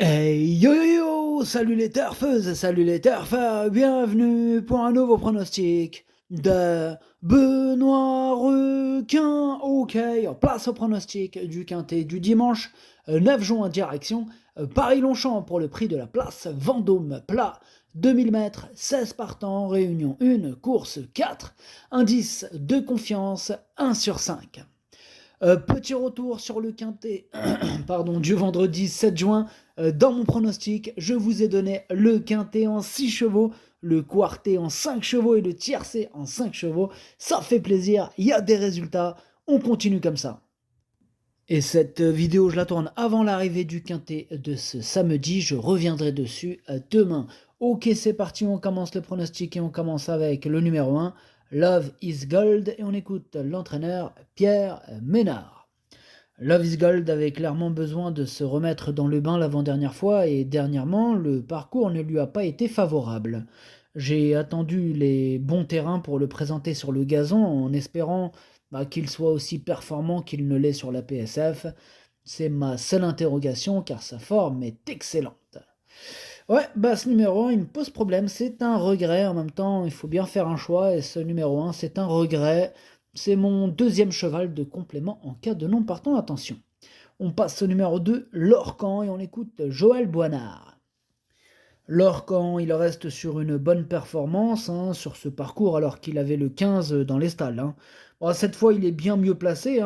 Hey yo yo yo! Salut les turfeuses, salut les turfeurs, bienvenue pour un nouveau pronostic de Benoît Requin. Ok, place au pronostic du quintet du dimanche 9 juin direction Paris-Longchamp pour le prix de la place Vendôme plat. 2000 mètres, 16 partants, réunion 1, course 4, indice de confiance 1 sur 5. Petit retour sur le quintet pardon, du vendredi 7 juin. Dans mon pronostic, je vous ai donné le quintet en 6 chevaux, le quartet en 5 chevaux et le tiercé en 5 chevaux. Ça fait plaisir, il y a des résultats, on continue comme ça. Et cette vidéo, je la tourne avant l'arrivée du quintet de ce samedi, je reviendrai dessus demain. Ok, c'est parti, on commence le pronostic et on commence avec le numéro 1, Love is Gold, et on écoute l'entraîneur Pierre Ménard. Love is Gold avait clairement besoin de se remettre dans le bain l'avant-dernière fois et dernièrement, le parcours ne lui a pas été favorable. J'ai attendu les bons terrains pour le présenter sur le gazon en espérant qu'il soit aussi performant qu'il ne l'est sur la PSF. C'est ma seule interrogation car sa forme est excellente. Ouais, ce numéro 1, il me pose problème, c'est un regret, en même temps, il faut bien faire un choix, et ce numéro 1, c'est un regret. C'est mon deuxième cheval de complément en cas de non partant, attention. On passe au numéro 2, Lorcan, et on écoute Joël Boinard. Lorcan, il reste sur une bonne performance sur ce parcours alors qu'il avait le 15 dans les stalles. Bon, cette fois, il est bien mieux placé.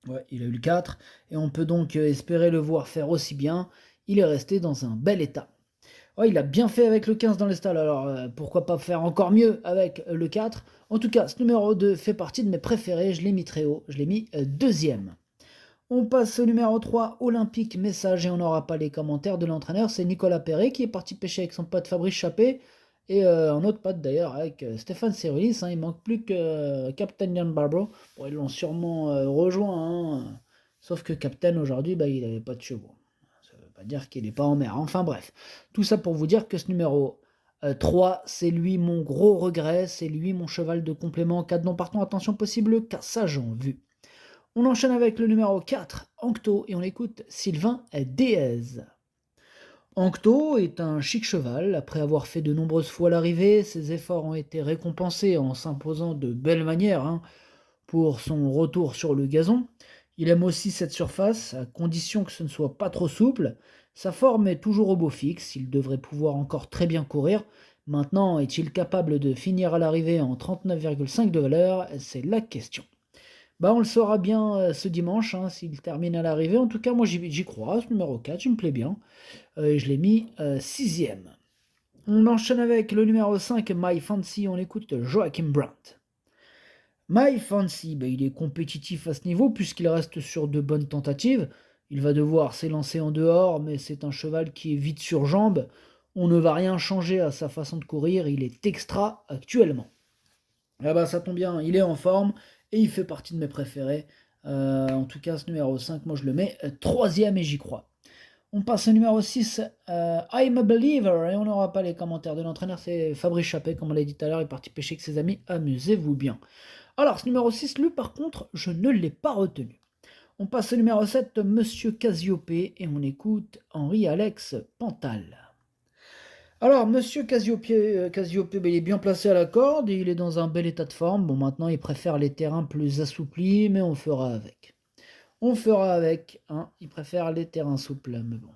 Ouais, il a eu le 4, et on peut donc espérer le voir faire aussi bien. Il est resté dans un bel état. Ouais, il a bien fait avec le 15 dans les stalles, alors pourquoi pas faire encore mieux avec le 4. En tout cas, ce numéro 2 fait partie de mes préférés, je l'ai mis très haut, je l'ai mis deuxième. On passe au numéro 3, Olympique Message, et on n'aura pas les commentaires de l'entraîneur, c'est Nicolas Perret qui est parti pêcher avec son pote Fabrice Chappé, et un autre pote d'ailleurs avec Stéphane Cerulis, il manque plus que Captain Jan Barbro. Bon, ils l'ont sûrement rejoint, sauf que Captain aujourd'hui, il n'avait pas de chevaux. Ça veut pas dire qu'il n'est pas en mer, enfin bref. Tout ça pour vous dire que ce numéro 3, c'est lui mon gros regret, c'est lui mon cheval de complément, 4 non partants, attention possible, cassage en vue. On enchaîne avec le numéro 4, Ancto, et on écoute Sylvain Déez. Ancto est un chic cheval, après avoir fait de nombreuses fois l'arrivée, ses efforts ont été récompensés en s'imposant de belle manière pour son retour sur le gazon. Il aime aussi cette surface, à condition que ce ne soit pas trop souple. Sa forme est toujours au beau fixe, il devrait pouvoir encore très bien courir. Maintenant, est-il capable de finir à l'arrivée en 39,5 de valeur? C'est la question. On le saura bien ce dimanche, s'il termine à l'arrivée. En tout cas, moi j'y crois, ce numéro 4, il me plaît bien. Et je l'ai mis sixième. On enchaîne avec le numéro 5, My Fancy, on écoute Joachim Brandt. My Fancy, il est compétitif à ce niveau puisqu'il reste sur de bonnes tentatives. Il va devoir s'élancer en dehors, mais c'est un cheval qui est vite sur jambes. On ne va rien changer à sa façon de courir, il est extra actuellement. Ça tombe bien, il est en forme et il fait partie de mes préférés. En tout cas, ce numéro 5, moi je le mets troisième et j'y crois. On passe au numéro 6, I'm a Believer, et on n'aura pas les commentaires de l'entraîneur, c'est Fabrice Chappé, comme on l'a dit tout à l'heure, il est parti pêcher avec ses amis, amusez-vous bien. Alors, ce numéro 6, lui par contre, je ne l'ai pas retenu. On passe au numéro 7, Monsieur Cassiopée, et on écoute Henri-Alex Pantal. Alors, Monsieur Cassiopée, il est bien placé à la corde, et il est dans un bel état de forme. Bon, maintenant, il préfère les terrains plus assouplis, mais on fera avec. On fera avec, il préfère les terrains souples, mais bon,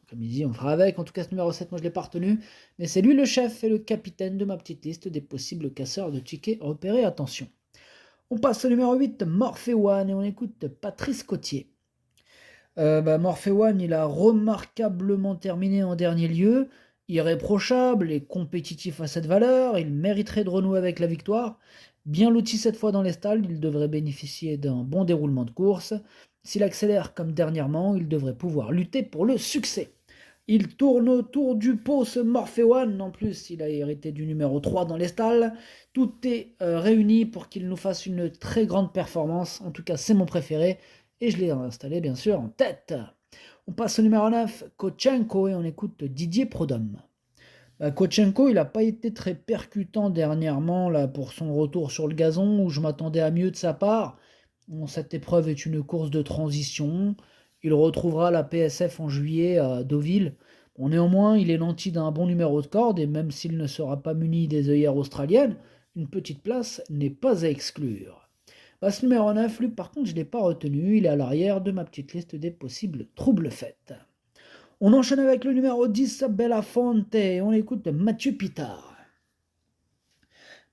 comme il dit, on fera avec. En tout cas, ce numéro 7, moi je l'ai pas retenu, mais c'est lui le chef et le capitaine de ma petite liste des possibles casseurs de tickets repérés, attention. On passe au numéro 8, Morphe One, et on écoute Patrice Cotier. Morphe One, il a remarquablement terminé en dernier lieu, irréprochable et compétitif à cette valeur, il mériterait de renouer avec la victoire. Bien loti cette fois dans les stalles, il devrait bénéficier d'un bon déroulement de course. S'il accélère comme dernièrement, il devrait pouvoir lutter pour le succès. Il tourne autour du pot ce Morphe One, en plus il a hérité du numéro 3 dans les stalles. Tout est réuni pour qu'il nous fasse une très grande performance, en tout cas c'est mon préféré, et je l'ai installé bien sûr en tête. On passe au numéro 9, Kochenko, et on écoute Didier Prodhomme. Kochenko, il n'a pas été très percutant dernièrement là, pour son retour sur le gazon, où je m'attendais à mieux de sa part. Bon, cette épreuve est une course de transition. Il retrouvera la PSF en juillet à Deauville. Bon, néanmoins, il est nanti d'un bon numéro de corde et même s'il ne sera pas muni des œillères australiennes, une petite place n'est pas à exclure. Ce numéro 9, lui, par contre, je ne l'ai pas retenu. Il est à l'arrière de ma petite liste des possibles troubles faites. On enchaîne avec le numéro 10, Belafonte. On écoute Mathieu Pitard.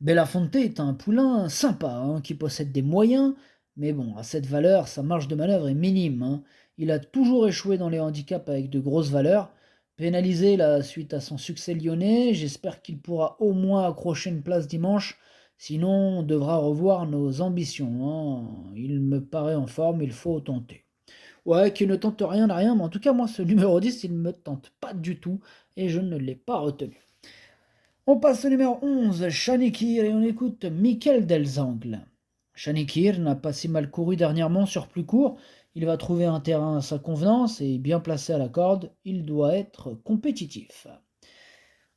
Belafonte est un poulain sympa, qui possède des moyens, mais bon, à cette valeur, sa marge de manœuvre est minime. Il a toujours échoué dans les handicaps avec de grosses valeurs. Pénalisé là, suite à son succès lyonnais, j'espère qu'il pourra au moins accrocher une place dimanche, sinon on devra revoir nos ambitions. Il me paraît en forme, il faut tenter. Ouais, qui ne tente rien à rien, mais en tout cas, moi, ce numéro 10, il ne me tente pas du tout, et je ne l'ai pas retenu. On passe au numéro 11, Chanikir, et on écoute Michael Delzangle. Chanikir n'a pas si mal couru dernièrement sur plus court, il va trouver un terrain à sa convenance, et bien placé à la corde, il doit être compétitif.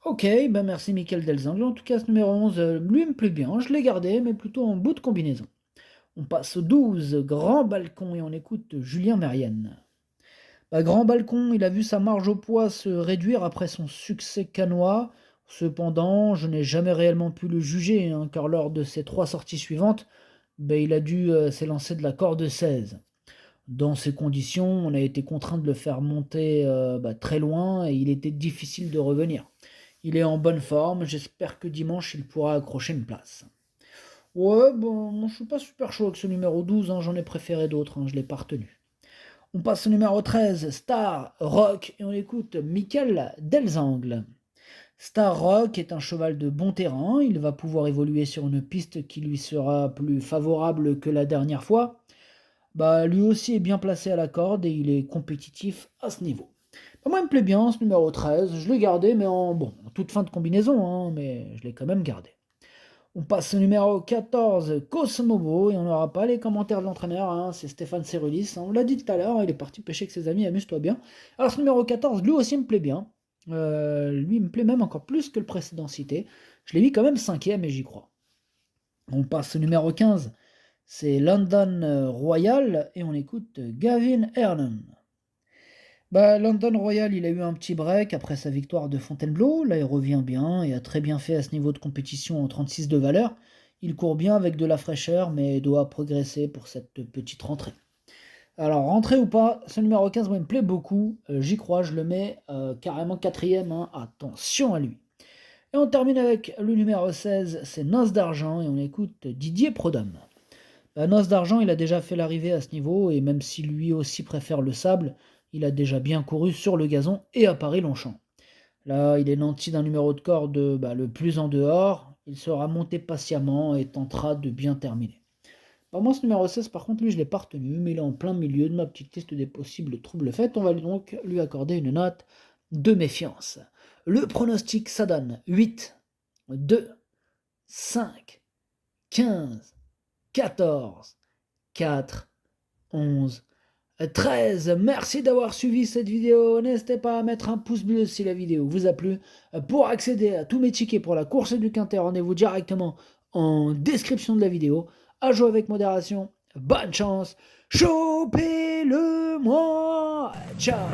Ok, merci Michael Delzangle, en tout cas ce numéro 11, lui me plaît bien, je l'ai gardé, mais plutôt en bout de combinaison. On passe au 12, Grand Balcon, et on écoute Julien Mérienne. Grand Balcon, il a vu sa marge au poids se réduire après son succès canois. Cependant, je n'ai jamais réellement pu le juger, car lors de ses 3 sorties suivantes, il a dû s'élancer de la corde 16. Dans ces conditions, on a été contraint de le faire monter très loin et il était difficile de revenir. Il est en bonne forme, j'espère que dimanche il pourra accrocher une place. Ouais, bon, je suis pas super chaud avec ce numéro 12, j'en ai préféré d'autres, je l'ai pas retenu. On passe au numéro 13, Star Rock, et on écoute Michael Delzangle. Star Rock est un cheval de bon terrain, il va pouvoir évoluer sur une piste qui lui sera plus favorable que la dernière fois. Lui aussi est bien placé à la corde et il est compétitif à ce niveau. Moi il me plaît bien ce numéro 13, je l'ai gardé mais en toute fin de combinaison, mais je l'ai quand même gardé. On passe au numéro 14, Cosmobo, et on n'aura pas les commentaires de l'entraîneur, c'est Stéphane Cerulis, on l'a dit tout à l'heure, il est parti pêcher avec ses amis, amuse-toi bien. Alors ce numéro 14, lui aussi me plaît bien, lui il me plaît même encore plus que le précédent cité, je l'ai mis quand même 5ème et j'y crois. On passe au numéro 15, c'est London Royal, et on écoute Gavin Hernan. London Royal, il a eu un petit break après sa victoire de Fontainebleau. Là, il revient bien et a très bien fait à ce niveau de compétition en 36 de valeur. Il court bien avec de la fraîcheur, mais doit progresser pour cette petite rentrée. Alors, rentrée ou pas, ce numéro 15 me plaît beaucoup. J'y crois, je le mets carrément 4ème. Attention à lui. Et on termine avec le numéro 16, c'est Noce d'Argent, et on écoute Didier Prodhomme. Noce d'Argent, il a déjà fait l'arrivée à ce niveau, et même si lui aussi préfère le sable, il a déjà bien couru sur le gazon et à Paris-Longchamp. Là, il est nanti d'un numéro de corde le plus en dehors. Il sera monté patiemment et tentera de bien terminer. Moi, ce numéro 16, par contre, lui, je ne l'ai pas retenu, mais il est en plein milieu de ma petite liste des possibles troubles faits. On va donc lui accorder une note de méfiance. Le pronostic, ça donne 8, 2, 5, 15, 14, 4, 11, 13. Merci d'avoir suivi cette vidéo. N'hésitez pas à mettre un pouce bleu si la vidéo vous a plu. Pour accéder à tous mes tickets pour la course du Quintet, rendez-vous directement en description de la vidéo. À jouer avec modération. Bonne chance. Chopez-le moi. Ciao.